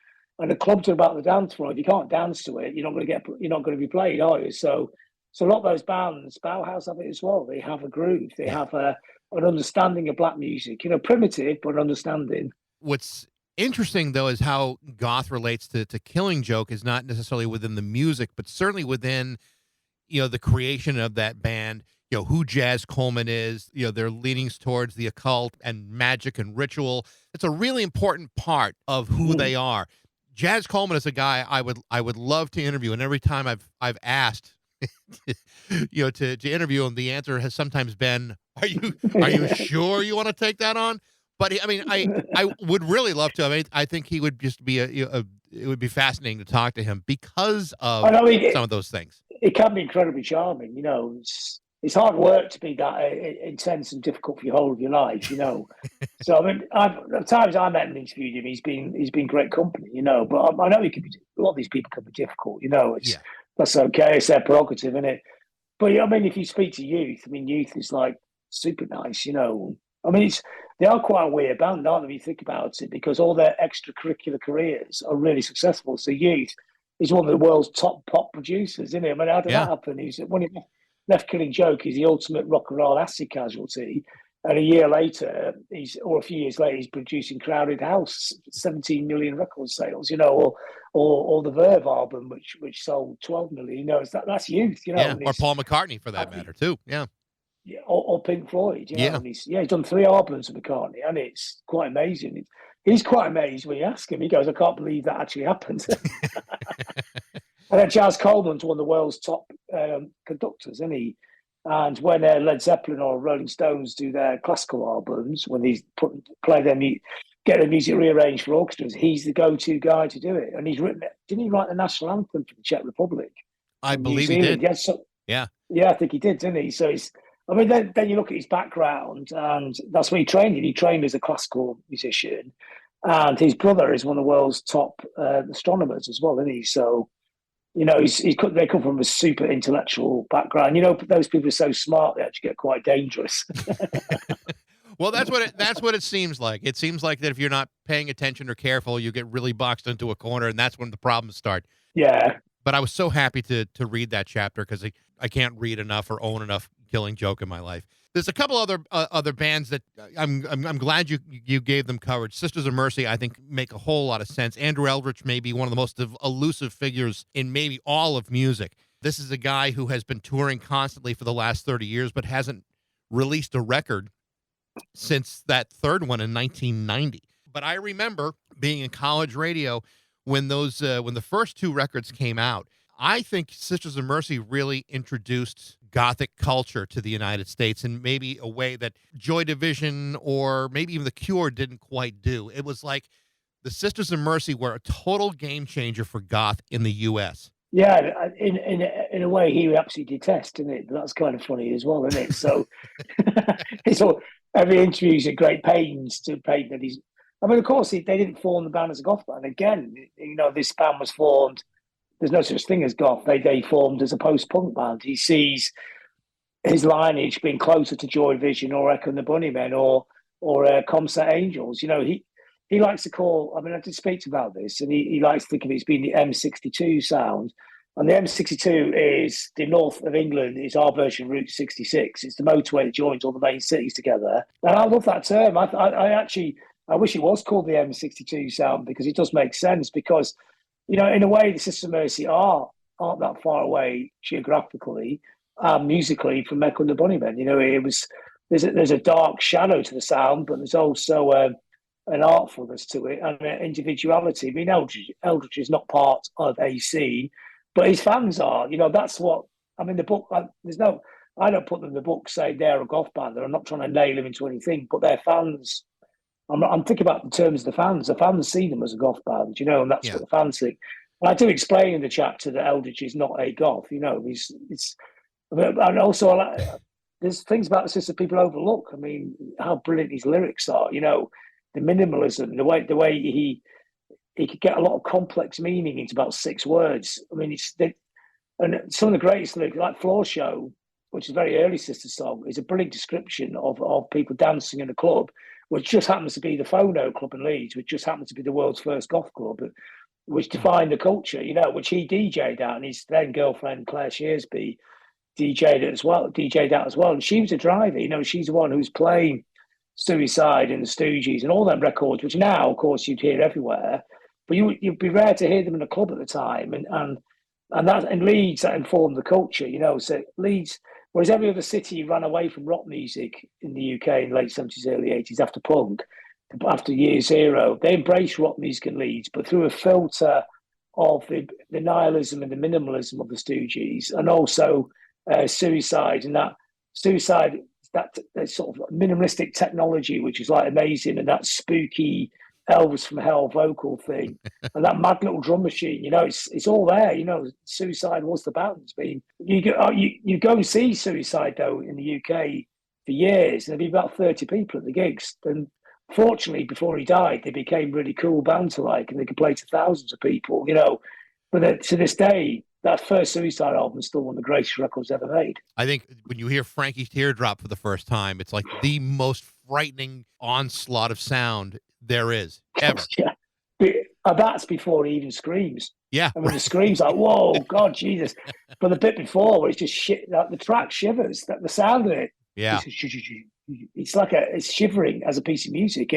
And the clubs are about the dance floor. If you can't dance to it, you're not going to be played, are you? So a lot of those bands, Bauhaus have it as well. They have a groove. They have an understanding of black music. Primitive but understanding. What's interesting though is how goth relates to Killing Joke is not necessarily within the music, but certainly within the creation of that band. Who Jazz Coleman is. Their leanings towards the occult and magic and ritual. It's a really important part of who they are. Jazz Coleman is a guy I would love to interview, and every time I've asked, to interview him, the answer has sometimes been, "Are you sure you want to take that on?" But I would really love to. I think he would just be it would be fascinating to talk to him because of some of those things. It can be incredibly charming. It's hard work to be that intense and difficult for your whole of your life, So at times I met and interviewed him. He's been great company, But I know he can be. A lot of these people can be difficult, That's okay. It's their prerogative, isn't it? But if you speak to youth, youth is like super nice, they are quite a weird band, aren't they? When you think about it, because all their extracurricular careers are really successful. So youth is one of the world's top pop producers, isn't it? How did that happen? When he left Killing Joke, he's the ultimate rock and roll acid casualty. And a year later, a few years later, he's producing Crowded House, 17 million record sales, or the Verve album, which sold 12 million. That's youth, or Paul McCartney for that matter too. Yeah, or Pink Floyd. He's done 3 albums with McCartney, and it's quite amazing. He's quite amazed when you ask him. He goes, "I can't believe that actually happened." And then Jazz Coleman's one of the world's top conductors, isn't he? And when Led Zeppelin or Rolling Stones do their classical albums, when they get their music rearranged for orchestras, he's the go-to guy to do it. And didn't he write the national anthem for the Czech Republic? I believe he did. Yeah, I think he did, didn't he? So then you look at his background, and that's what he trained in. He trained as a classical musician, and his brother is one of the world's top astronomers as well, isn't he? So They come from a super intellectual background. Those people are so smart they actually get quite dangerous. Well, that's what it seems like. It seems like that if you're not paying attention or careful, you get really boxed into a corner, and that's when the problems start. Yeah. But I was so happy to read that chapter because I can't read enough or own enough Killing Joke in my life. There's a couple other bands that I'm glad you gave them coverage. Sisters of Mercy, I think, make a whole lot of sense. Andrew Eldritch may be one of the most elusive figures in maybe all of music. This is a guy who has been touring constantly for the last 30 years, but hasn't released a record since that third one in 1990. But I remember being in college radio when the first two records came out. I think Sisters of Mercy really introduced Gothic culture to the United States in maybe a way that Joy Division or maybe even The Cure didn't quite do. It was like the Sisters of Mercy were a total game changer for Goth in the U.S. Yeah, in a way, he would absolutely detest, isn't it? But that's kind of funny as well, isn't it? So it's all every interview is at great pains to paint that he's. I mean, of course, they didn't form the band as a goth band. Again, this band was formed. There's no such thing as goth. They formed as a post-punk band. He sees his lineage being closer to Joy Division or Echo and the Bunnymen or Comset Angels. He likes to call. I mean, I did speak about this, and he likes to think of it as being the M62 sound. And the M62 is the north of England. It's our version of Route 66. It's the motorway that joins all the main cities together. And I love that term. I wish it was called the M62 sound because it does make sense. Because in a way, the Sisters of Mercy aren't that far away geographically, musically from Echo and the Bunnymen. There's a dark shadow to the sound, but there's also an artfulness to it and an individuality. I mean, Eldritch is not part of a scene, but his fans are. That's what I mean. The book, I don't put them in the book saying they're a goth band. I'm not trying to nail them into anything, but their fans. I'm thinking about the terms of the fans. The fans see them as a goth band, and that's what the fans think. And I do explain in the chapter that Eldritch is not a goth. And also there's things about the system people overlook. I mean, how brilliant his lyrics are. The minimalism, the way he could get a lot of complex meaning into about 6 words. I mean, and some of the greatest lyrics, like Floor Show, which is a very early Sister song, is a brilliant description of people dancing in a club, which just happens to be the Phono Club in Leeds, which just happens to be the world's first goth club, which defined the culture, which he DJ'd at, and his then girlfriend Claire Shearsby DJ'd that as well. And she was a driver, she's the one who's playing Suicide and the Stooges and all them records, which now, of course, you'd hear everywhere, but you'd be rare to hear them in a club at the time. And Leeds, that informed the culture, So Leeds, whereas every other city ran away from rock music in the UK in the late 70s, early 80s after punk, after year zero, they embraced rock music in Leeds, but through a filter of the nihilism and the minimalism of the Stooges, and also Suicide, and that Suicide, that sort of minimalistic technology, which is like amazing, and that spooky Elvis from Hell vocal thing, and that mad little drum machine, it's all there. Suicide was the band. I mean, you go and see Suicide though in the UK for years, and there'd be about 30 people at the gigs. And fortunately, before he died, they became really cool band to like, and they could play to thousands of people. But to this day, that first Suicide album is still one of the greatest records ever made. I think when you hear Frankie's Teardrop for the first time, it's like the most frightening onslaught of sound there is ever. Yeah. That's before he even screams. Yeah. I mean, the screams like, whoa, God, Jesus. But the bit before where it's just shit, like the track shivers, the sound of it. Yeah. It's like it's shivering as a piece of music.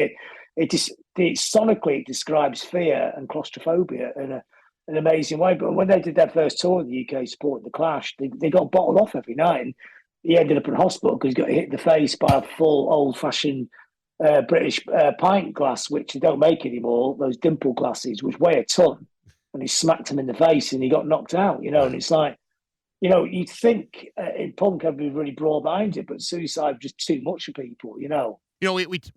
Sonically, it describes fear and claustrophobia in an amazing way. But when they did their first tour in the UK supporting the Clash, they got bottled off every night. And he ended up in hospital because he got hit in the face by a full old-fashioned British pint glass, which they don't make anymore, those dimple glasses, which weigh a ton. And he smacked him in the face and he got knocked out, and it's like, you'd think in punk everybody really broad behind it, but Suicide was just too much for people,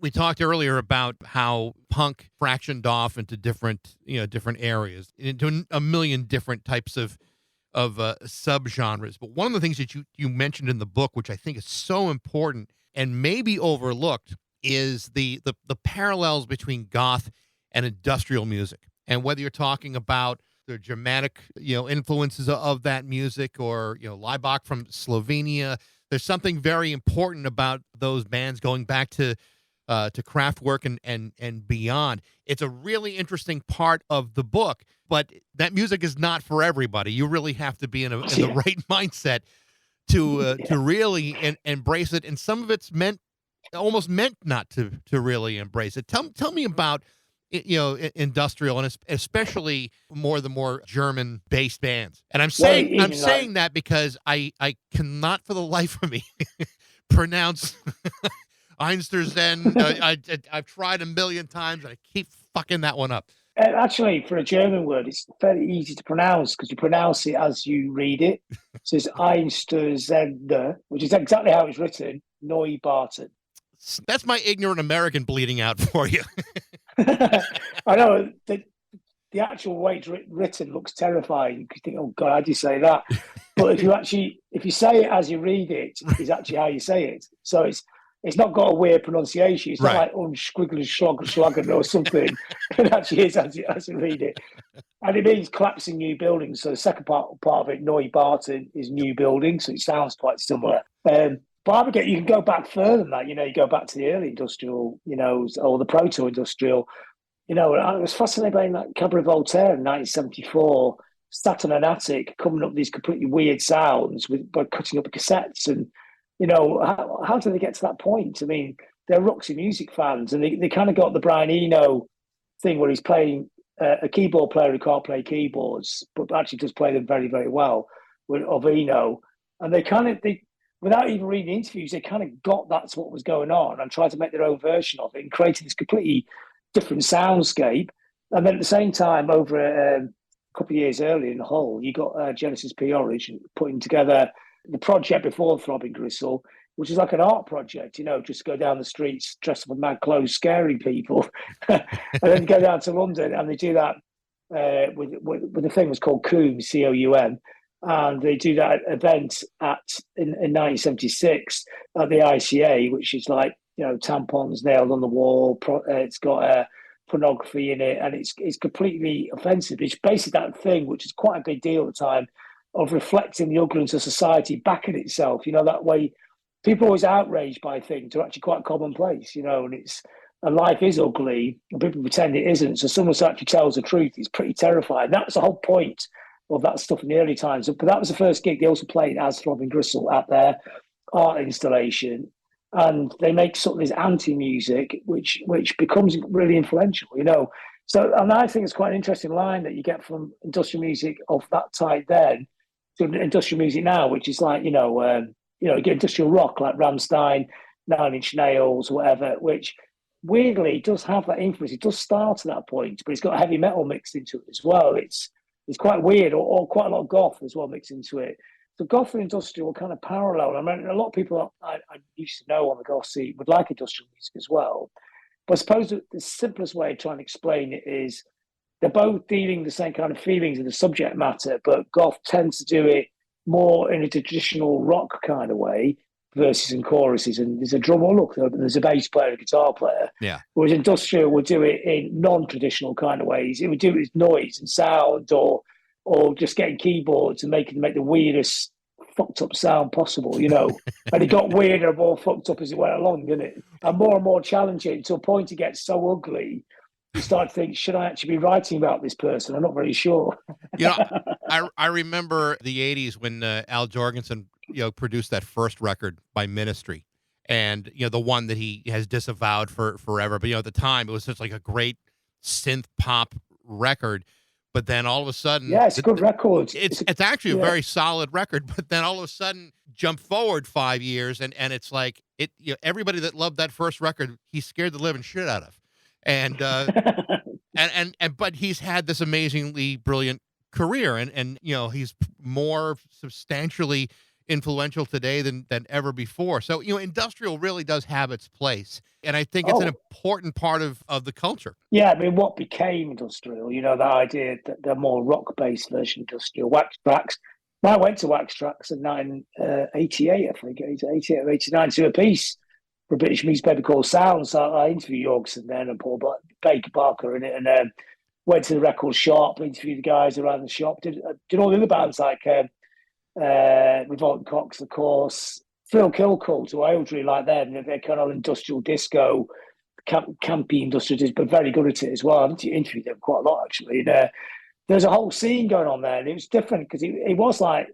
We talked earlier about how punk fractioned off into different areas, into a million different types of subgenres. But one of the things that you mentioned in the book, which I think is so important and maybe overlooked, is the parallels between goth and industrial music. And whether you're talking about the Germanic, influences of that music, or, Laibach from Slovenia. There's something very important about those bands going back to Kraftwerk and beyond. It's a really interesting part of the book, but that music is not for everybody. You really have to be in the right mindset to really embrace it. And some of it's almost meant not to really embrace it. Tell me about industrial, and especially the more German based bands. And I'm saying that because I cannot for the life of me pronounce Einstürzen. I've tried a million times and I keep fucking that one up. Actually, for a German word, it's very easy to pronounce because you pronounce it as you read it. So it's Einstürzen, which is exactly how it's written, Neubauten. That's my ignorant American bleeding out for you. I know the actual way it's written looks terrifying. You think, oh God, how do you say that? But if you say it as you read it, is actually how you say it. So it's not got a weird pronunciation. It's not like unsquiggly schlagen or something. It actually is as you read it. And it means collapsing new buildings. So the second part of it, Neubauten, is new building. So it sounds quite similar. But I would you can go back further than that. You go back to the early industrial, or the proto-industrial. I was fascinated by that Cabaret Voltaire in 1974, sat on an attic, coming up with these completely weird sounds by cutting up cassettes. And, how did they get to that point? I mean, they're Roxy Music fans, and they kind of got the Brian Eno thing where he's playing a keyboard player who can't play keyboards, but actually does play them very, very well, of Eno. And they without even reading interviews, they kind of got that's what was going on and tried to make their own version of it and created this completely different soundscape. And then at the same time, over a couple of years earlier in Hull, you got Genesis P. Origin putting together the project before Throbbing Gristle, which is like an art project, just go down the streets dressed up in mad clothes, scaring people, and then go down to London, and they do that with the thing was called Coum, C-O-U-M, and they do that event in 1976 at the ICA, which is like tampons nailed on the wall. It's got pornography in it, and it's completely offensive. It's basically that thing, which is quite a big deal at the time, of reflecting the ugliness of society back at itself. That way, people are always outraged by things are actually quite commonplace. And life is ugly, and people pretend it isn't. So someone who actually tells the truth is pretty terrifying. That's the whole point of that stuff in the early times. But that was the first gig. They also played as Throbbing Gristle at their art installation. And they make sort of this anti-music, which becomes really influential, So, and I think it's quite an interesting line that you get from industrial music of that type then to industrial music now, which is like, you get industrial rock like Rammstein, Nine Inch Nails, whatever, which weirdly does have that influence. It does start at that point, but it's got heavy metal mixed into it as well. It's quite weird, or quite a lot of goth as well mixed into it. So goth and industrial are kind of parallel. I mean, a lot of people I used to know on the goth scene would like industrial music as well. But I suppose the simplest way of trying to explain it is they're both dealing the same kind of feelings in the subject matter, but goth tends to do it more in a traditional rock kind of way, verses and choruses, and there's a drummer, look, there's a bass player, a guitar player. Yeah. Whereas industrial would do it in non-traditional kind of ways. It would do it with noise and sound, or just getting keyboards and make the weirdest fucked up sound possible, And it got weirder and more fucked up as it went along, didn't it? And more challenging, to a point it gets so ugly, you start to think, should I actually be writing about this person? I'm not very sure. I remember the 80s when Al Jorgensen produced that first record by Ministry, and the one that he has disavowed for forever. But at the time it was such like a great synth pop record. But then all of a sudden, it's a good record. It's actually a very solid record. But then all of a sudden, jump forward 5 years, and it's like everybody that loved that first record, he scared the living shit out of, and but he's had this amazingly brilliant career, and he's more substantially influential today than ever before. So, industrial really does have its place. And I think it's an important part of the culture. Yeah, I mean, what became industrial, the idea that the more rock-based version of industrial, Wax Trax. I went to Wax Trax in 1988, I think, 88 or 89, to a piece for a British newspaper called Sound. So I interviewed Jorgensen then and Paul Baker Barker in it. And went to the record shop, interviewed the guys around the shop, did all the other bands like Revolting Cocks, of course, Phil Kilcult, who I always really like them. They're kind of industrial disco, campy industrial disco, but very good at it as well. I've interviewed them quite a lot, actually. And there's a whole scene going on there, and it was different because it was like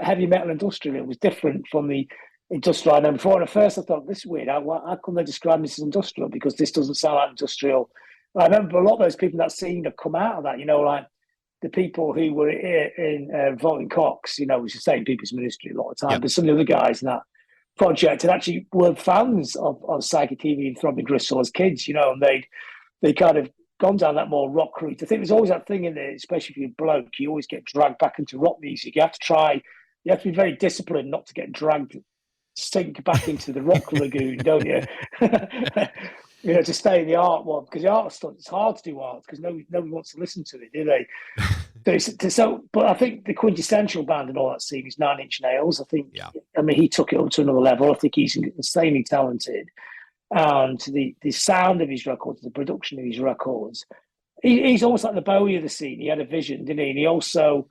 heavy metal industrial. It was different from the industrial I know before. And at first I thought, this is weird. How come they describe this as industrial? Because this doesn't sound like industrial. I remember a lot of those people in that scene have come out of that, like the people who were in Revolting Cocks, which is the same people's ministry a lot of time. Yep. But some of the other guys in that project had actually were fans of Psychic TV and Throbbing Gristle as kids, and they kind of gone down that more rock route. I think there's always that thing in there, especially if you're a bloke, you always get dragged back into rock music. You have to be very disciplined not to get dragged, sink back into the rock lagoon, don't you? To stay in the art one, because the art stuff, it's hard to do art because nobody wants to listen to it, do they? But I think the quintessential band and all that scene is Nine Inch Nails. I think, he took it up to another level. I think he's insanely talented. And the sound of his records, the production of his records, he's almost like the Bowie of the scene. He had a vision, didn't he? And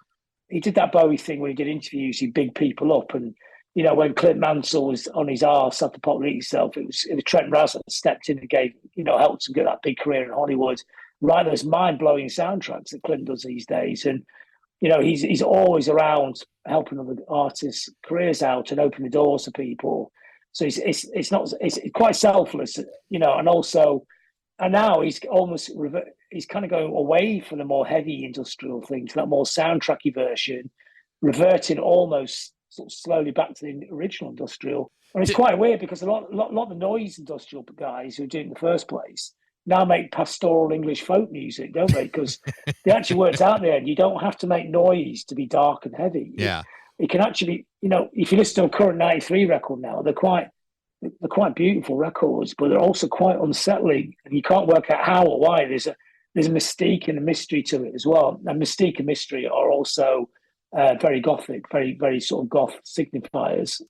he did that Bowie thing where he did interviews, he big people up. And, when Clint Mansell was on his arse after Pop Eat Yourself, it was Trent Reznor stepped in and gave, helped him get that big career in Hollywood. Write those mind-blowing soundtracks that Clint does these days. And, he's always around helping other artists' careers out and opening the doors to people. So it's quite selfless, and now he's kind of going away from the more heavy industrial thing to that more soundtracky version, reverting almost sort of slowly back to the original industrial. And it's quite weird because a lot of the noise industrial guys who do it in the first place now make pastoral English folk music, don't they? Because they actually worked out there, and you don't have to make noise to be dark and heavy. Yeah. It can actually, if you listen to a current 93 record now, they're quite beautiful records, but they're also quite unsettling, and you can't work out how or why. There's a mystique and a mystery to it as well. And mystique and mystery are also very gothic, very, very sort of goth signifiers.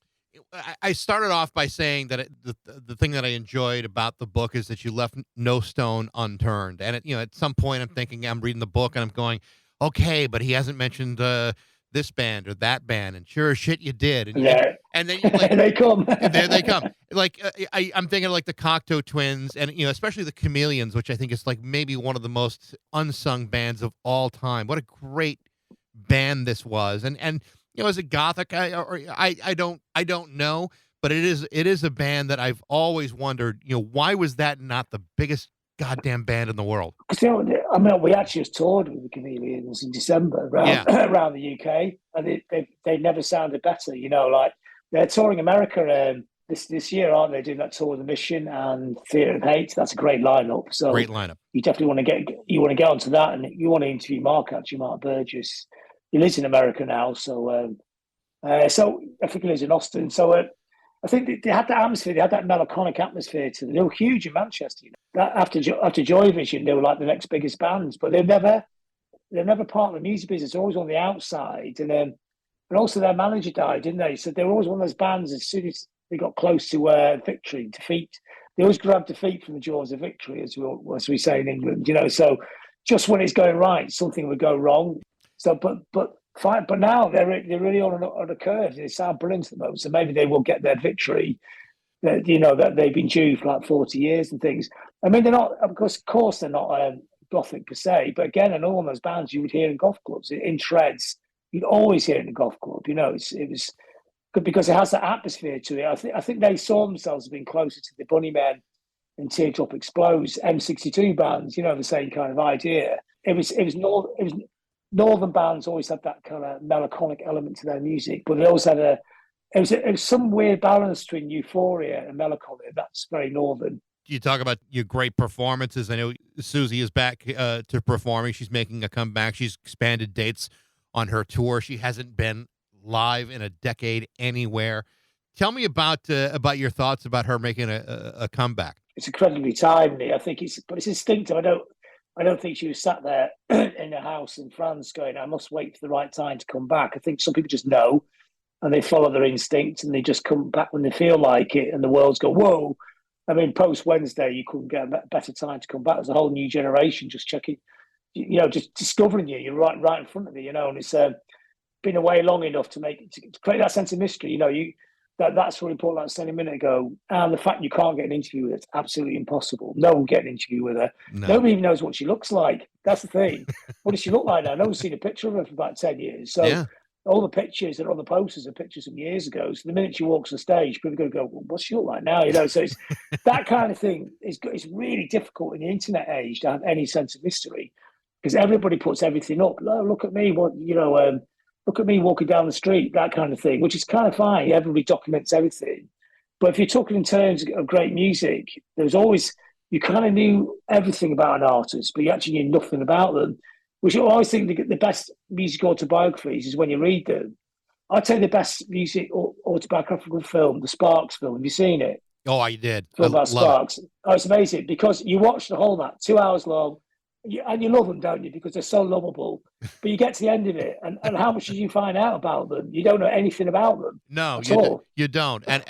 I started off by saying that the thing that I enjoyed about the book is that you left no stone unturned. And at some point I'm thinking, I'm reading the book and I'm going, okay, but he hasn't mentioned this band or that band, and sure as shit you did. And then they come. There they come. Like I'm thinking of like the Cocteau Twins, and especially the Chameleons, which I think is like maybe one of the most unsung bands of all time. What a great band this was, and is it gothic? I don't know, but it is a band that I've always wondered, why was that not the biggest goddamn band in the world? Because we actually just toured with the Chameleons in December around the UK, and they never sounded better. Like they're touring America this year, aren't they? Doing that tour with The Mission and Theatre of Hate. That's a great lineup. So great lineup. You definitely want to get onto that, and you want to interview Mark Burgess. He lives in America now, so I think he lives in Austin. So I think they had that atmosphere, they had that melancholic atmosphere to them. They were huge in Manchester. After Joy Vision, they were like the next biggest bands, but they're never part of the music business. They're always on the outside, and also their manager died, didn't they? So they were always one of those bands. As soon as they got close to defeat, they always grabbed defeat from the jaws of victory, as we say in England. So just when it's going right, something would go wrong. So, but now they're really on a curve. They sound brilliant at the moment. So maybe they will get their victory. That they've been due for like 40 years and things. I mean, they're not. Of course, they're not gothic per se. But again, in all those bands you would hear in goth clubs in shreds, you'd always hear it in a goth club. It was good because it has that atmosphere to it. I think they saw themselves as being closer to the Bunnymen and Teardrop Explodes, M62 bands. The same kind of idea. It was Northern bands always had that kind of melancholic element to their music, but they also had it was some weird balance between euphoria and melancholy. That's very Northern. You talk about your great performances. I know Susie is back to performing. She's making a comeback. She's expanded dates on her tour. She hasn't been live in a decade anywhere. Tell me about your thoughts about her making a comeback. It's incredibly timely. I think it's instinctive. I don't think she was sat there in a house in France going, I must wait for the right time to come back. I think some people just know and they follow their instincts and they just come back when they feel like it and the world's go, whoa. I mean, post-Wednesday, you couldn't get a better time to come back. There's a whole new generation just just discovering you. You're right in front of you, and it's been away long enough to create that sense of mystery. That's really important, like I said a minute ago. And the fact you can't get an interview with her, it's absolutely impossible. No one get an interview with her. No. Nobody even knows what she looks like. That's the thing. What does she look like now? No one's seen a picture of her for about 10 years. So all the pictures that are on the posters are pictures from years ago. So the minute she walks on stage, people are going to go, well, what's she look like now? So it's that kind of thing. It's really difficult in the internet age to have any sense of mystery because everybody puts everything up. Oh, look at me, look at me walking down the street, that kind of thing, which is kind of fine. Everybody documents everything. But if you're talking in terms of great music, you kind of knew everything about an artist, but you actually knew nothing about them, which I always think the best music autobiographies is when you read them. I'd say the best music autobiographical film, the Sparks film. Have you seen it? Oh, I did. Film about Sparks. Oh, it's amazing because you watch the whole that 2 hours long. And you love them, don't you? Because they're so lovable. But you get to the end of it, and how much did you find out about them? You don't know anything about them. No, you don't. And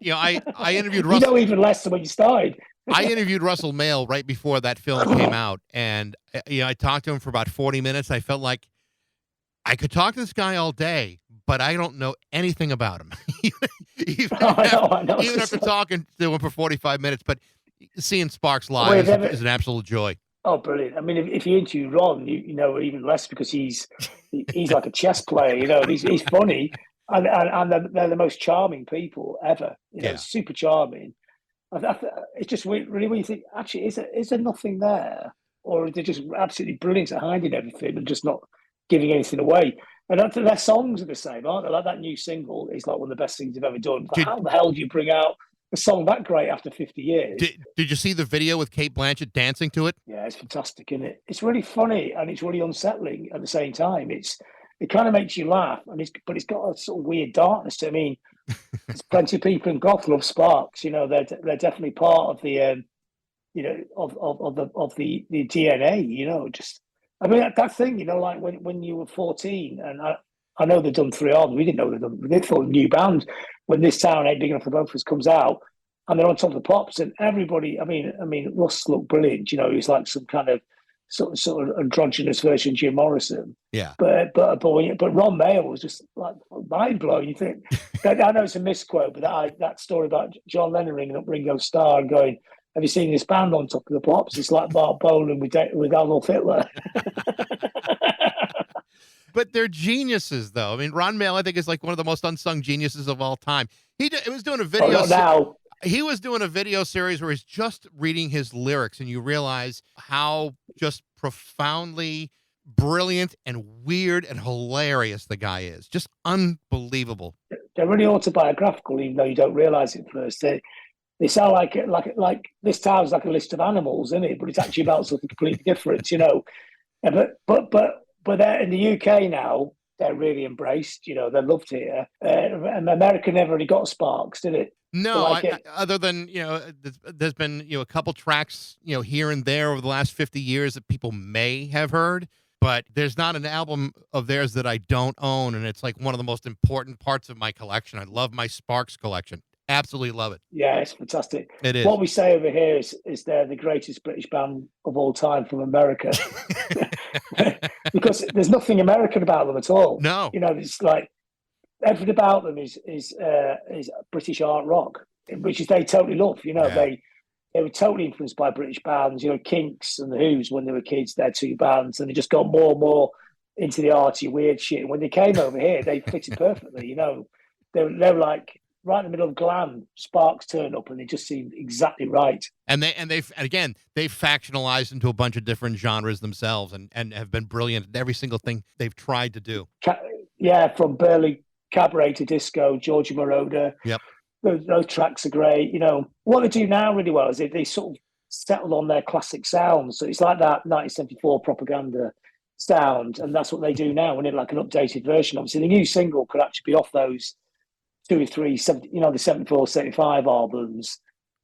I interviewed Russell. You know even less than when you started. I interviewed Russell Mael right before that film came out, and I talked to him for about 40 minutes. I felt like I could talk to this guy all day, but I don't know anything about him. even after talking to him for 45 minutes. But seeing Sparks live is an absolute joy. Oh, brilliant! I mean, if you interview Ron, you know even less because he's like a chess player. He's funny, and they're the most charming people ever. Super charming. It's just really when you think, actually, is there nothing there, or are they just absolutely brilliant at hiding everything and just not giving anything away? And their songs are the same, aren't they? Like that new single is like one of the best things they've ever done. How the hell do you bring out a song that great after 50 years? Did you see the video with Cate Blanchett dancing to it? Yeah, it's fantastic, isn't it? It's really funny and it's really unsettling at the same time. It kind of makes you laugh, but it's got a sort of weird darkness to it. I mean, there's plenty of people in Goth love Sparks. They're definitely part of the of the DNA. I mean that thing. Like when you were 14, and I know they've done 3 albums. We didn't know they'd done. They thought a new band when This Town Ain't Big Enough for Both of Us comes out, and they're on top of the pops, and everybody. I mean, Russ looked brilliant. He's like some kind of sort of androgynous version of Jim Morrison. Yeah. But Ron Mael was just like mind blowing. You think I know it's a misquote, but that story about John Lennon ringing up Ringo Starr and going, "Have you seen this band on top of the pops? It's like Mark Bolan with Adolf Hitler." But they're geniuses, though. I mean, Ron Mael, I think, is like one of the most unsung geniuses of all time. He was doing a video. Now. He was doing a video series where he's just reading his lyrics, and you realize how just profoundly brilliant and weird and hilarious the guy is. Just unbelievable. They're really autobiographical, even though you don't realize it first. They sound like This Town's like a list of animals, isn't it? But it's actually about something completely different, But they're in the UK now. They're really embraced. They're loved here. And America never really got Sparks, did it? No, other than, there's been, a couple tracks, here and there over the last 50 years that people may have heard, but there's not an album of theirs that I don't own. And it's like one of the most important parts of my collection. I love my Sparks collection. Absolutely love it. Yeah, it's fantastic. It is. What we say over here is they're the greatest British band of all time from America. Because there's nothing American about them at all. No. It's like everything about them is British art rock, which is they totally love. They were totally influenced by British bands. Kinks and the Who's when they were kids. They're 2 bands, and they just got more and more into the arty weird shit. And when they came over here, they fitted perfectly. They were like right in the middle of glam. Sparks turned up, and they just seemed exactly right. And they've factionalized into a bunch of different genres themselves, and have been brilliant at every single thing they've tried to do. From Burley Cabaret to disco, Georgia Moroder. Yep. Those tracks are great. What they do now really well is they sort of settled on their classic sound. So it's like that 1974 propaganda sound, and that's what they do now. And in like an updated version, obviously the new single could actually be off those 2 or 3, the 74, 75 albums.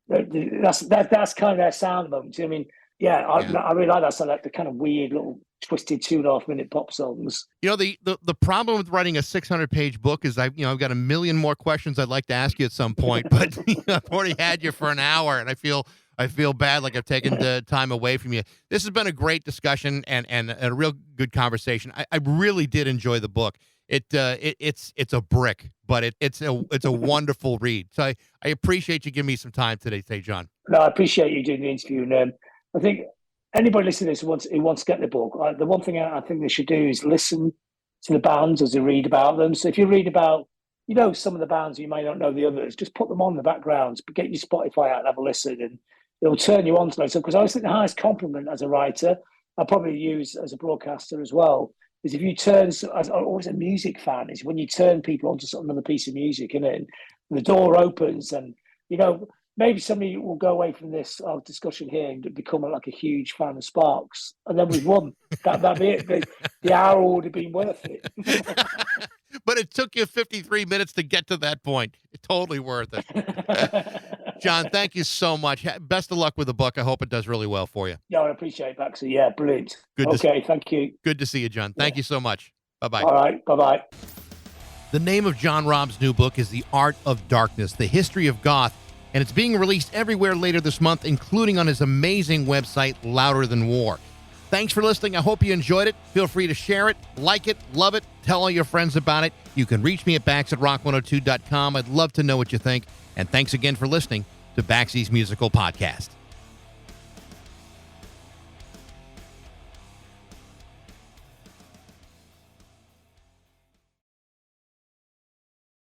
That's kind of their sound moment. I mean, I really like that sound, like the kind of weird little twisted 2.5-minute pop songs. The problem with writing a 600-page book is I've got a million more questions I'd like to ask you at some point, but I've already had you for an hour, and I feel I feel bad, like I've taken the time away from you. This has been a great discussion and a real good conversation. I really did enjoy the book. It's a brick, but it's a wonderful read. So I appreciate you giving me some time today, John. No, I appreciate you doing the interview. And I think anybody listening to this who wants to get the book, the one thing I think they should do is listen to the bands as they read about them. So if you read about, some of the bands, you may not know the others, just put them on in the background, but get your Spotify out and have a listen, and it'll turn you on to those. Because I always think the highest compliment as a writer, I probably use as a broadcaster as well, is if you turn, as always a music fan, is when you turn people onto another piece of music, and the door opens, and maybe somebody will go away from this discussion here and become like a huge fan of Sparks, and then we've won. That'd be it. The hour would have been worth it. But it took you 53 minutes to get to that point. It's totally worth it. John, thank you so much. Best of luck with the book. I hope it does really well for you. Yeah, I appreciate it, Baxie. Yeah, brilliant. Thank you. Good to see you, John. Thank you so much. Bye-bye. All right, bye-bye. The name of John Robb's new book is The Art of Darkness, The History of Goth, and it's being released everywhere later this month, including on his amazing website, Louder Than War. Thanks for listening. I hope you enjoyed it. Feel free to share it, like it, love it, tell all your friends about it. You can reach me at Bax@rock102.com. I'd love to know what you think. And thanks again for listening to Baxie's Musical Podcast.